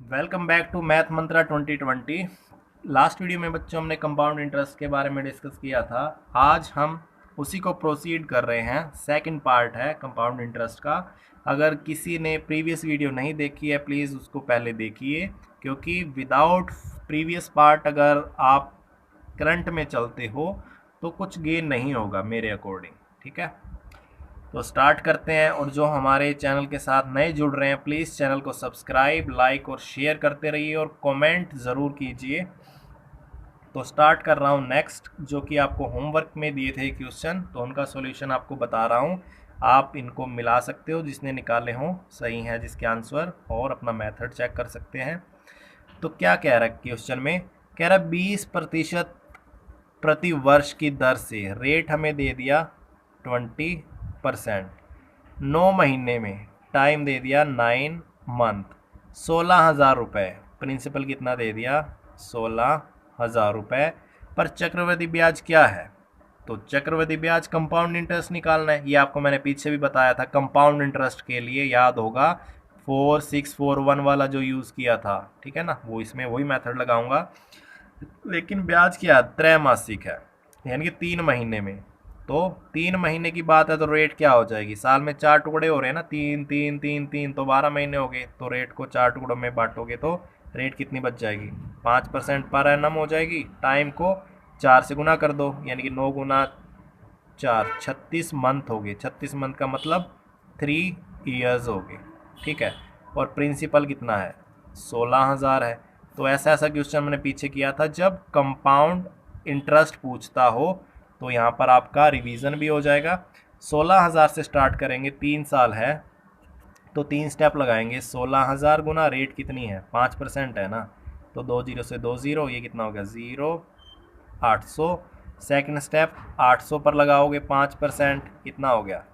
Welcome back to Math Mantra 2020। Last video में बच्चों हमने कंपाउंड इंटरेस्ट के बारे में डिस्कस किया था। आज हम उसी को प्रोसीड कर रहे हैं। सेकंड पार्ट है कंपाउंड इंटरेस्ट का। अगर किसी ने प्रीवियस वीडियो नहीं देखी है प्लीज़ उसको पहले देखिए, क्योंकि विदाउट प्रीवियस पार्ट अगर आप करंट में चलते हो तो कुछ गेन नहीं होगा मेरे अकॉर्डिंग। ठीक है, तो स्टार्ट करते हैं। और जो हमारे चैनल के साथ नए जुड़ रहे हैं प्लीज़ चैनल को सब्सक्राइब, लाइक और शेयर करते रहिए और कमेंट ज़रूर कीजिए। तो स्टार्ट कर रहा हूँ नेक्स्ट, जो कि आपको होमवर्क में दिए थे क्वेश्चन, तो उनका सॉल्यूशन आपको बता रहा हूँ। आप इनको मिला सकते हो, जिसने निकाले हों सही है जिसके आंसर, और अपना मेथड चेक कर सकते हैं। तो क्या कह रहा है क्वेश्चन में, कह रहा है 20% प्रति वर्ष की दर से रेट हमें दे दिया 20%, 9 महीने में टाइम दे दिया 9 मंथ, 16,000 रुपये। प्रिंसिपल कितना दे दिया 16,000 रुपये। पर चक्रवृद्धि ब्याज क्या है, तो चक्रवृद्धि ब्याज कंपाउंड इंटरेस्ट निकालना है। ये आपको मैंने पीछे भी बताया था, कंपाउंड इंटरेस्ट के लिए याद होगा 4641 वाला जो यूज़ किया था। ठीक है ना, वो इसमें वही मेथड लगाऊंगा। लेकिन ब्याज क्या त्रैमासिक है, यानी कि 3 महीने में। तो 3 महीने की बात है तो रेट क्या हो जाएगी, साल में 4 टुकड़े हो रहे हैं ना, 3 3 3 3, तो 12 महीने हो गए। तो रेट को 4 टुकड़ों में बांटोगे तो रेट कितनी बच जाएगी, 5% पर एनम हो जाएगी। टाइम को 4 से गुना कर दो, यानी कि 9 गुना 4, 36 मंथ हो गए। 36 मंथ का मतलब 3 ईयर्स हो गए। ठीक है, और प्रिंसिपल कितना है 16,000 है। तो ऐसा ऐसा क्वेश्चन मैंने पीछे किया था। जब कंपाउंड इंटरेस्ट पूछता हो तो यहाँ पर आपका रिवीजन भी हो जाएगा। 16,000 से स्टार्ट करेंगे, 3 साल है तो 3 स्टेप लगाएंगे। 16,000 गुना रेट कितनी है 5% है ना, तो 2 जीरो से 2 जीरो, ये कितना हो गया 0, 800। सेकेंड स्टेप 800 पर लगाओगे 5%, कितना हो गया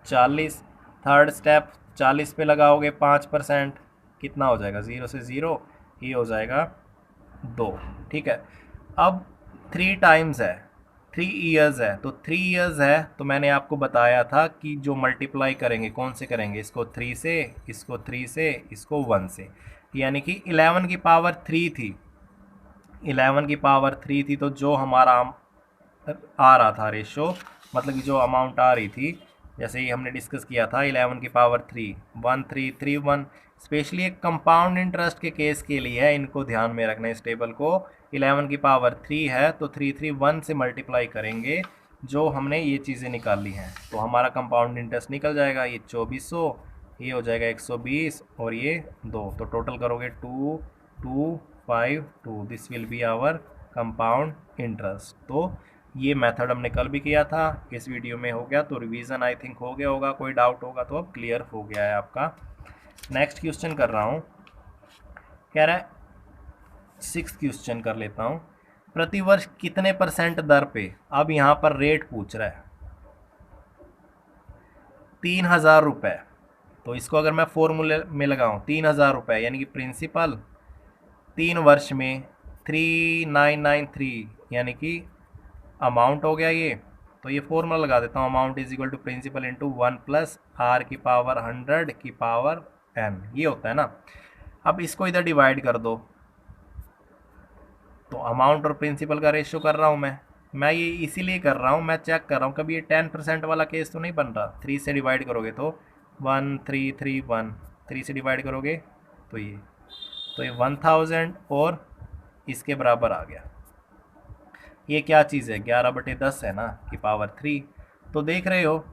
40। थर्ड स्टेप 40 पे लगाओगे 5%, कितना हो जाएगा 0 से 0, ये हो जाएगा 2। ठीक है, अब 3 टाइम्स है, 3 ईयर्स है, तो 3 ईयर्स है तो मैंने आपको बताया था कि जो मल्टीप्लाई करेंगे कौन से करेंगे, इसको 3 से, इसको 3 से, इसको 1 से, यानी कि 11 की पावर 3 थी। 11 की पावर 3 थी, तो जो हमारा आ रहा था रेशो, मतलब कि जो अमाउंट आ रही थी, जैसे ही हमने डिस्कस किया था 11 की पावर 3, 1331। स्पेशली एक कंपाउंड इंटरेस्ट के केस के लिए है, इनको ध्यान में रखना इस टेबल को। 11 की पावर 3 है तो 331 से मल्टीप्लाई करेंगे जो हमने ये चीज़ें निकाली हैं, तो हमारा कंपाउंड इंटरेस्ट निकल जाएगा। ये 2400, ये हो जाएगा 120 और ये 2, तो टोटल करोगे 2252। This will be our compound interest. तो ये मेथड हमने कल भी किया था, इस वीडियो में हो गया, तो रिवीजन आई थिंक हो गया होगा। कोई डाउट होगा तो अब क्लियर हो गया है आपका। नेक्स्ट क्वेश्चन कर रहा हूँ, कह रहा है 6 क्वेश्चन कर लेता हूँ। प्रतिवर्ष कितने % दर पे, अब यहाँ पर रेट पूछ रहा है 3,000 रुपये। तो इसको अगर मैं फॉर्मूले में लगाऊँ 3,000 रुपये, यानी कि प्रिंसिपल 3 वर्ष में 3993, यानी कि अमाउंट हो गया ये। तो ये फॉर्मूला लगा देता हूँ, amount is equal to principal into 1 + r की पावर 100 की पावर n, ये होता है ना। अब इसको इधर डिवाइड कर दो, तो अमाउंट और प्रिंसिपल का रेशियो कर रहा हूँ मैं ये इसीलिए कर रहा हूँ, मैं चेक कर रहा हूँ कभी ये 10% वाला केस तो नहीं बन रहा। 3 से डिवाइड करोगे तो 1331, 3 से डिवाइड करोगे तो ये 1000 और इसके बराबर आ गया। ये क्या चीज़ है 11/10 है ना की पावर 3। तो देख रहे हो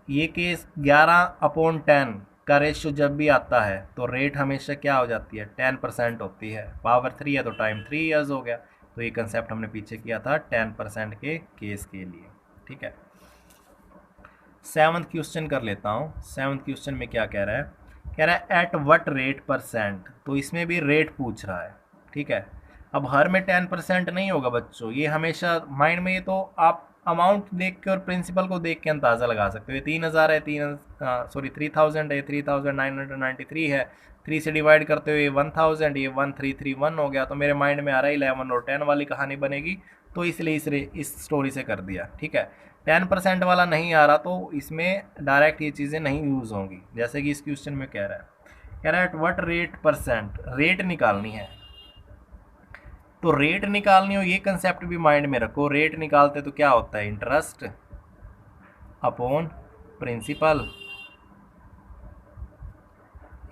ये केस 11/10 का रेशियो जब भी आता है तो रेट हमेशा क्या हो जाती है 10% होती है। पावर 3 है तो टाइम 3 ईयर्स हो गया। तो ये कंसेप्ट हमने पीछे किया था 10% के केस के लिए। ठीक है, 7th क्वेश्चन कर लेता हूँ। 7th क्वेश्चन में क्या कह रहा है, कह रहा है एट वट रेट %, तो इसमें भी रेट पूछ रहा है। ठीक है, अब हर में 10% नहीं होगा बच्चों, ये हमेशा माइंड में, ये तो आप अमाउंट देख के और प्रिंसिपल को देख के अंदाज़ा लगा सकते हो। ये 3,000 है, 3,000 है, 3,993 है, 3 से डिवाइड करते हुए 1,000, ये 1331 हो गया। तो मेरे माइंड में आ रहा है 11 और 10 वाली कहानी बनेगी, तो इसलिए इस स्टोरी से कर दिया। ठीक है, 10% वाला नहीं आ रहा तो इसमें डायरेक्ट ये चीज़ें नहीं यूज़ होंगी, जैसे कि इस क्वेश्चन में कह रहा है कह रहा है eight what rate percent, rate निकालनी है। तो रेट निकालनी हो, ये कंसेप्ट भी माइंड में रखो। रेट निकालते तो क्या होता है, इंटरेस्ट अपॉन प्रिंसिपल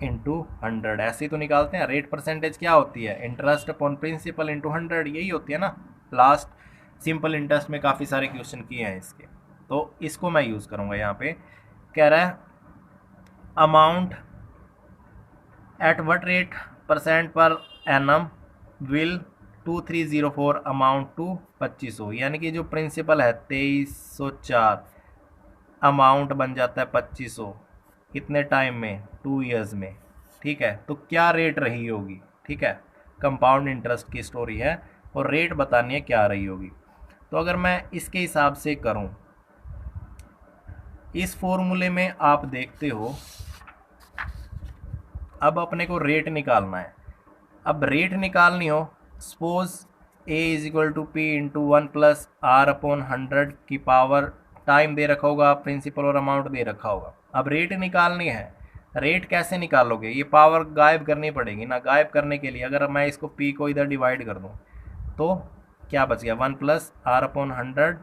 इंटू 100, ऐसे ही तो निकालते हैं। रेट परसेंटेज क्या होती है, इंटरेस्ट अपॉन प्रिंसिपल इंटू 100, यही होती है ना। लास्ट सिंपल इंटरेस्ट में काफ़ी सारे क्वेश्चन किए हैं इसके, तो इसको मैं यूज़ करूँगा यहाँ पे। कह रहा है amount at what rate percent per annum will 2304 amount to 2500, यानी कि जो प्रिंसिपल है 2304, अमाउंट बन जाता है 2500, कितने टाइम में, 2 ईयर्स में। ठीक है, तो क्या रेट रही होगी। ठीक है, कंपाउंड इंटरेस्ट की स्टोरी है और रेट बतानी है क्या रही होगी। तो अगर मैं इसके हिसाब से करूं, इस फॉर्मूले में आप देखते हो, अब अपने को रेट निकालना है। अब रेट निकालनी हो, suppose a is equal to p into 1 plus r upon 100 की पावर, टाइम दे रखा होगा, प्रिंसिपल और अमाउंट दे रखा होगा। अब रेट निकालनी है। रेट कैसे निकालोगे, ये पावर गायब करनी पड़ेगी ना। गायब करने के लिए अगर मैं इसको p को इधर डिवाइड कर दूं तो क्या बच गया, 1 प्लस आर अपॉन 100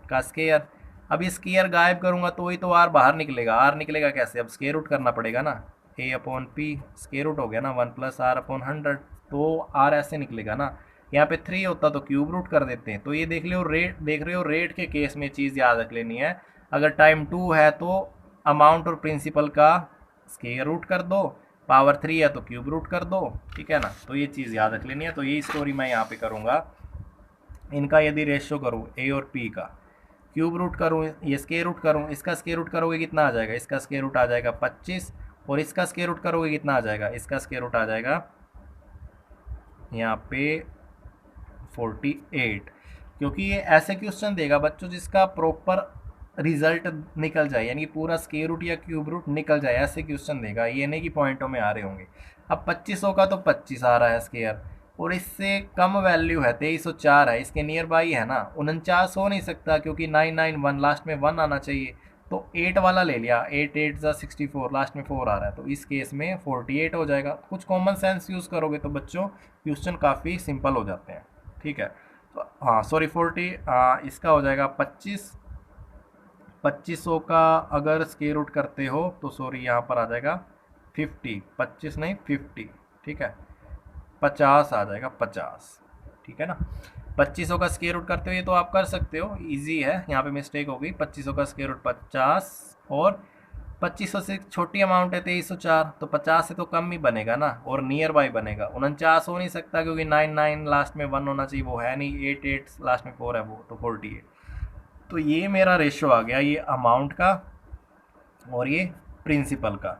का स्केयर। अब ये स्केयर गायब करूंगा तो ही तो आर बाहर निकलेगा। आर निकलेगा कैसे, अब स्केयर रूट करना पड़ेगा ना। a upon p square root हो गया ना 1 प्लस आर अपॉन 100, तो आर ऐसे निकलेगा ना। यहाँ पे 3 होता तो क्यूब रूट कर देते हैं। तो ये देख लो, रेट देख रहे हो, रेट के केस में चीज़ याद रख लेनी है। अगर टाइम 2 है तो अमाउंट और प्रिंसिपल का स्केयर रूट कर दो, पावर 3 है तो क्यूब रूट कर दो। ठीक है ना, तो ये चीज़ याद रख लेनी है। तो ये स्टोरी मैं यहाँ पे करूँगा। इनका यदि रेशियो करूँ ए और पी का, क्यूब रूट करूँ, ये स्केयर रूट करूँ, इसका स्केयर रूट करोगे कितना आ जाएगा, इसका स्केयर रूट आ जाएगा 25, और इसका स्केयर रूट करोगे कितना आ जाएगा, इसका स्केयर रूट आ जाएगा यहाँ पे 48। क्योंकि ये ऐसे क्वेश्चन देगा बच्चों जिसका प्रॉपर रिजल्ट निकल जाए, यानी पूरा स्केयर रूट या क्यूब रूट निकल जाए, ऐसे क्वेश्चन देगा। ये नहीं कि पॉइंटों में आ रहे होंगे। अब 2500 का तो 25 आ रहा है स्केयर, और इससे कम वैल्यू है 2304 है, इसके नियर बाई है ना। 49 हो नहीं सकता क्योंकि 991 लास्ट में 1 आना चाहिए, तो 8 वाला ले लिया। 8 8 ज़ा 64, लास्ट में 4 आ रहा है, तो इस केस में 48 हो जाएगा। कुछ कॉमन सेंस यूज़ करोगे तो बच्चों क्वेश्चन काफ़ी सिंपल हो जाते हैं। ठीक है, तो हाँ सॉरी 40, इसका हो जाएगा 25। 2500 का अगर स्केयर रूट करते हो तो सॉरी यहाँ पर आ जाएगा 50, 25 नहीं 50। ठीक है, 50 आ जाएगा, 50। ठीक है ना, 2500 का स्केयर रूट करते हो, ये तो आप कर सकते हो, इजी है। यहाँ पे मिस्टेक हो गई, 2500 का स्केयर रूट 50, और 2500 से छोटी अमाउंट है 2304, तो 50 से तो कम ही बनेगा ना, और नियर बाई बनेगा। 49 हो नहीं सकता क्योंकि 99 लास्ट में 1 होना चाहिए, वो है नहीं। 8 8 लास्ट में 4 है, वो तो 48। तो ये मेरा रेशियो आ गया, ये अमाउंट का और ये प्रिंसिपल का।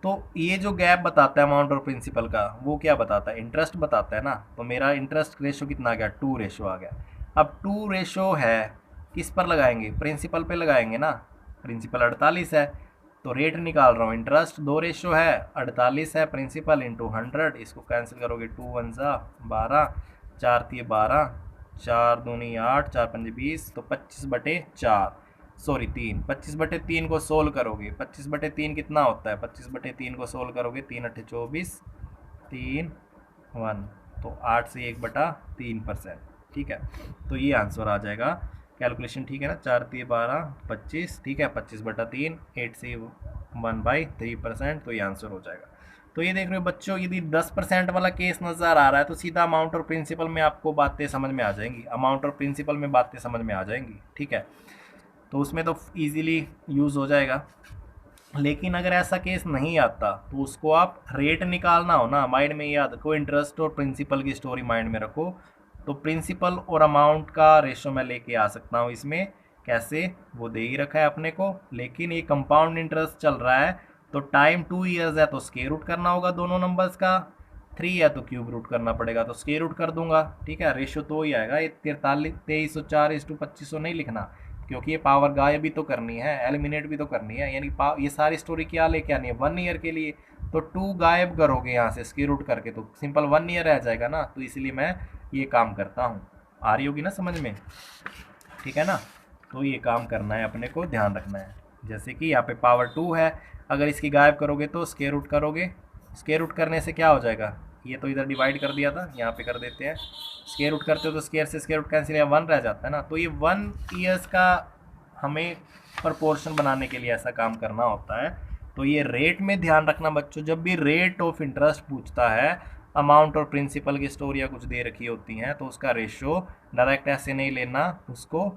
तो ये जो गैप बताता है अमाउंट और प्रिंसिपल का, वो क्या बताता है, इंटरेस्ट बताता है ना। तो मेरा इंटरेस्ट रेशियो कितना आ गया, 2 रेशियो आ गया। अब 2 रेशियो है, किस पर लगाएंगे, प्रिंसिपल पे लगाएंगे ना। प्रिंसिपल 48 है, तो रेट निकाल रहा हूँ। इंटरेस्ट 2 रेशियो है, 48 है प्रिंसिपल इंटू 100, इसको कैंसिल करोगे 2 1 ज़ा 12, 4 3 12, 4 दूनी 8, 4 5 20, तो 25/4 सॉरी 3, 25/3 को सोल्व करोगे, 25/3 कितना होता है, 25/3 को सोल्व करोगे 3 8 24, 3 1, तो 8 से 1/3%। ठीक है, तो ये आंसर आ जाएगा। कैलकुलेशन ठीक है ना, 4 3 12 25। ठीक है, 25/3, 8 से 1/3%, तो ये आंसर हो जाएगा। तो ये देख रहे हो बच्चों, यदि 10% वाला केस नज़र आ रहा है तो सीधा अमाउंट और प्रिंसिपल में आपको बातें समझ में आ जाएंगी, अमाउंट और प्रिंसिपल में बातें समझ में आ जाएंगी। ठीक है, तो उसमें तो इजीली यूज़ हो जाएगा। लेकिन अगर ऐसा केस नहीं आता तो उसको आप रेट निकालना हो ना, माइंड में याद रखो, इंटरेस्ट और प्रिंसिपल की स्टोरी माइंड में रखो। तो प्रिंसिपल और अमाउंट का रेशो मैं लेके आ सकता हूँ इसमें। कैसे, वो दे ही रखा है अपने को, लेकिन ये कंपाउंड इंटरेस्ट चल रहा है, तो टाइम 2 ईयर्स है तो स्केयर रूट करना होगा दोनों नंबर्स का। 3 है तो क्यूब रूट करना पड़ेगा, तो स्केयर रूट कर दूंगा। ठीक है, रेशो तो ही आएगा। ये 2304:2500 नहीं लिखना, क्योंकि ये पावर गायब भी तो करनी है, एलिमिनेट भी तो करनी है, यानी ये सारी स्टोरी क्या लेके आनी है, 1 ईयर के लिए। तो 2 गायब करोगे यहाँ से स्क्वायर रूट करके, तो सिंपल 1 ईयर रह जाएगा ना। तो इसलिए मैं ये काम करता हूँ। आ रही होगी ना समझ में, ठीक है ना। तो ये काम करना है अपने को, ध्यान रखना है। जैसे कि यहाँ पे पावर 2 है, अगर इसकी गायब करोगे तो स्क्वायर रूट करोगे स्क्वायर रूट करने से क्या हो जाएगा, ये तो इधर डिवाइड कर दिया था, यहाँ पे कर देते हैं। स्क्वायर रूट करते हो तो स्क्वायर से स्क्वायर रूट कैंसिल, या 1 रह जाता है ना। तो ये 1 ईयर्स का हमें प्रपोर्शन बनाने के लिए ऐसा काम करना होता है। तो ये रेट में ध्यान रखना बच्चों, जब भी रेट ऑफ इंटरेस्ट पूछता है, अमाउंट और प्रिंसिपल की स्टोरियाँ कुछ दे रखी होती हैं, तो उसका रेशो डायरेक्ट ऐसे नहीं लेना, उसको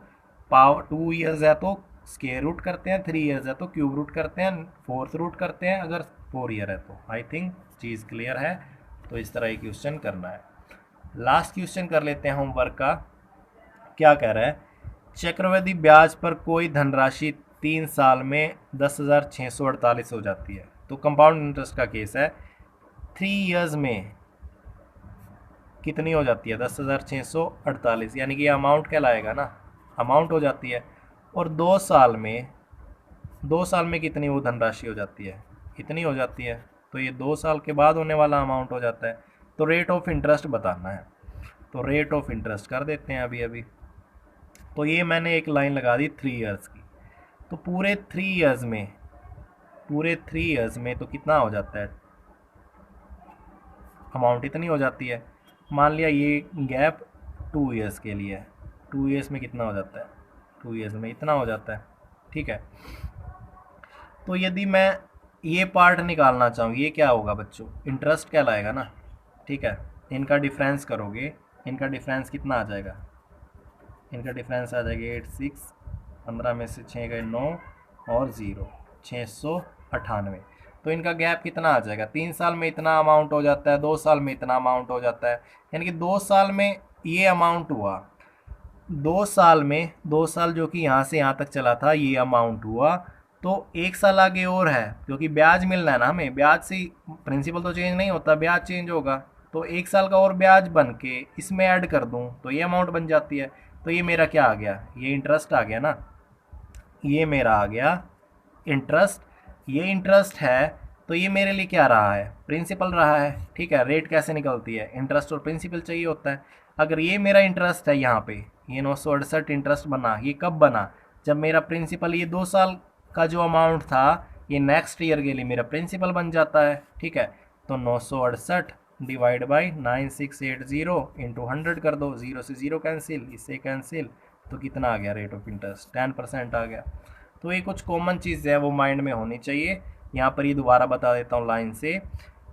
पावर 2 ईयर्स है तो स्क्वायर रूट करते हैं, 3 ईयर्स है तो क्यूब रूट करते हैं, 4th रूट करते हैं, अगर 4 ईयर है तो। आई थिंक चीज़ क्लियर है। तो इस तरह ही क्वेश्चन करना है। लास्ट क्वेश्चन कर लेते हैं होमवर्क का। क्या कह रहा है, चक्रवृद्धि ब्याज पर कोई धनराशि 3 साल में 10,648 हो जाती है। तो कंपाउंड इंटरेस्ट का केस है, 3 ईयर्स में कितनी हो जाती है, 10,648, यानी कि ये अमाउंट कहलाएगा ना, अमाउंट हो जाती है। और 2 साल में कितनी वो धनराशि हो जाती है, इतनी हो जाती है। तो ये 2 साल के बाद होने वाला अमाउंट हो जाता है। तो रेट ऑफ इंटरेस्ट बताना है, तो रेट ऑफ इंटरेस्ट कर देते हैं अभी अभी। तो ये मैंने एक लाइन लगा दी 3 ईयर्स की। तो पूरे 3 ईयर्स में तो कितना हो जाता है, अमाउंट इतनी हो जाती है। मान लिया ये गैप 2 ईयर्स के लिए है, 2 ईयर्स में कितना हो जाता है, 2 ईयर्स में इतना हो जाता है। ठीक है, तो यदि मैं ये पार्ट निकालना चाहूँ, ये क्या होगा बच्चों, इंटरेस्ट कहलाएगा ना। ठीक है, इनका डिफरेंस करोगे, इनका डिफरेंस कितना आ जाएगा, इनका डिफरेंस आ जाएगा 86, 15 में से 6 गए 9 और 0, 698। तो इनका गैप कितना आ जाएगा, 3 साल में इतना अमाउंट हो जाता है, 2 साल में इतना अमाउंट हो जाता है। यानी कि 2 साल में ये अमाउंट हुआ, 2 साल जो कि यहाँ से यहाँ तक चला था, ये अमाउंट हुआ। तो 1 साल आगे और है, क्योंकि ब्याज मिलना है ना हमें, ब्याज से प्रिंसिपल तो चेंज नहीं होता, ब्याज चेंज होगा। तो 1 साल का और ब्याज बन के इसमें ऐड कर दूँ तो ये अमाउंट बन जाती है। तो ये मेरा क्या आ गया, ये इंटरेस्ट आ गया ना, ये मेरा आ गया इंटरेस्ट। ये इंटरेस्ट है तो ये मेरे लिए क्या रहा है, प्रिंसिपल रहा है। ठीक है, रेट कैसे निकलती है, इंटरेस्ट और प्रिंसिपल चाहिए होता है। अगर ये मेरा इंटरेस्ट है यहाँ पे, ये 968 इंटरेस्ट बना, ये कब बना, जब मेरा प्रिंसिपल, ये 2 साल का जो अमाउंट था, ये नेक्स्ट ईयर के लिए मेरा प्रिंसिपल बन जाता है। ठीक है, तो 968 डिवाइड बाई 9680 इंटू 100 कर दो, 0 से 0 कैंसिल, इससे कैंसिल, तो कितना आ गया रेट ऑफ इंटरेस्ट, 10% आ गया। तो ये कुछ कॉमन चीज़ है वो माइंड में होनी चाहिए। यहाँ पर ये दोबारा बता देता हूँ लाइन से,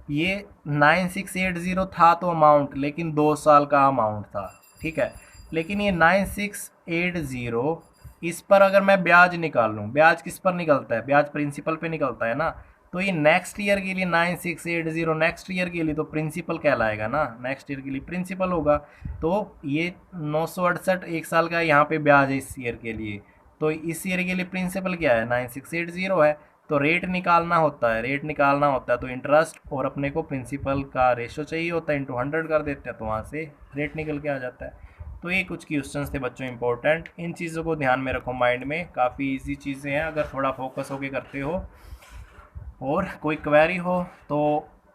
ये 9680 था तो अमाउंट, लेकिन 2 साल का अमाउंट था। ठीक है, लेकिन ये 9680, इस पर अगर मैं ब्याज निकाल लूँ, ब्याज किस पर निकलता है, ब्याज प्रिंसिपल पे निकलता है ना। तो ये नेक्स्ट ईयर के लिए 9680, नेक्स्ट ईयर के लिए तो प्रिंसिपल कहलाएगा ना, नेक्स्ट ईयर के लिए प्रिंसिपल होगा। तो ये 968 1 साल का यहाँ पे ब्याज है इस ईयर के लिए, तो इस ईयर के लिए प्रिंसिपल क्या है, 9680 है। तो रेट निकालना होता है, रेट निकालना होता है तो इंटरेस्ट और अपने को प्रिंसिपल का रेशो चाहिए होता है, इंटू 100 कर देते हैं, तो वहाँ से रेट निकल के आ जाता है। तो ये कुछ क्वेश्चंस थे बच्चों इंपॉर्टेंट, इन चीज़ों को ध्यान में रखो माइंड में, काफ़ी इजी चीज़ें हैं अगर थोड़ा फोकस होके करते हो। और कोई क्वेरी हो तो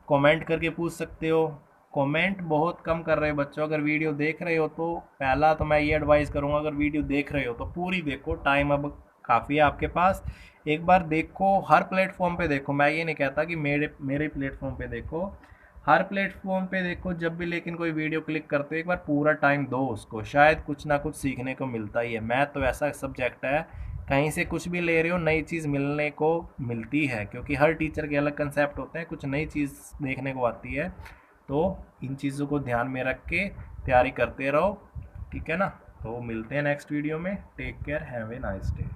कमेंट करके पूछ सकते हो। कमेंट बहुत कम कर रहे हो बच्चों, अगर वीडियो देख रहे हो तो पहला तो मैं ये एडवाइस करूँगा, अगर वीडियो देख रहे हो तो पूरी देखो, टाइम अब काफ़ी है आपके पास, एक बार देखो, हर प्लेटफॉर्म पे देखो। मैं ये नहीं कहता कि मेरे प्लेटफॉर्म पे देखो, हर प्लेटफॉर्म पे देखो जब भी, लेकिन कोई वीडियो क्लिक करते हो एक बार पूरा टाइम दो उसको, शायद कुछ ना कुछ सीखने को मिलता ही है। मैथ तो ऐसा सब्जेक्ट है, कहीं से कुछ भी ले रहे हो नई चीज़ मिलने को मिलती है, क्योंकि हर टीचर के अलग कंसेप्ट होते हैं, कुछ नई चीज़ देखने को आती है। तो इन चीज़ों को ध्यान में रख के तैयारी करते रहो, ठीक है ना। तो मिलते हैं नेक्स्ट वीडियो में, take care, have a nice day.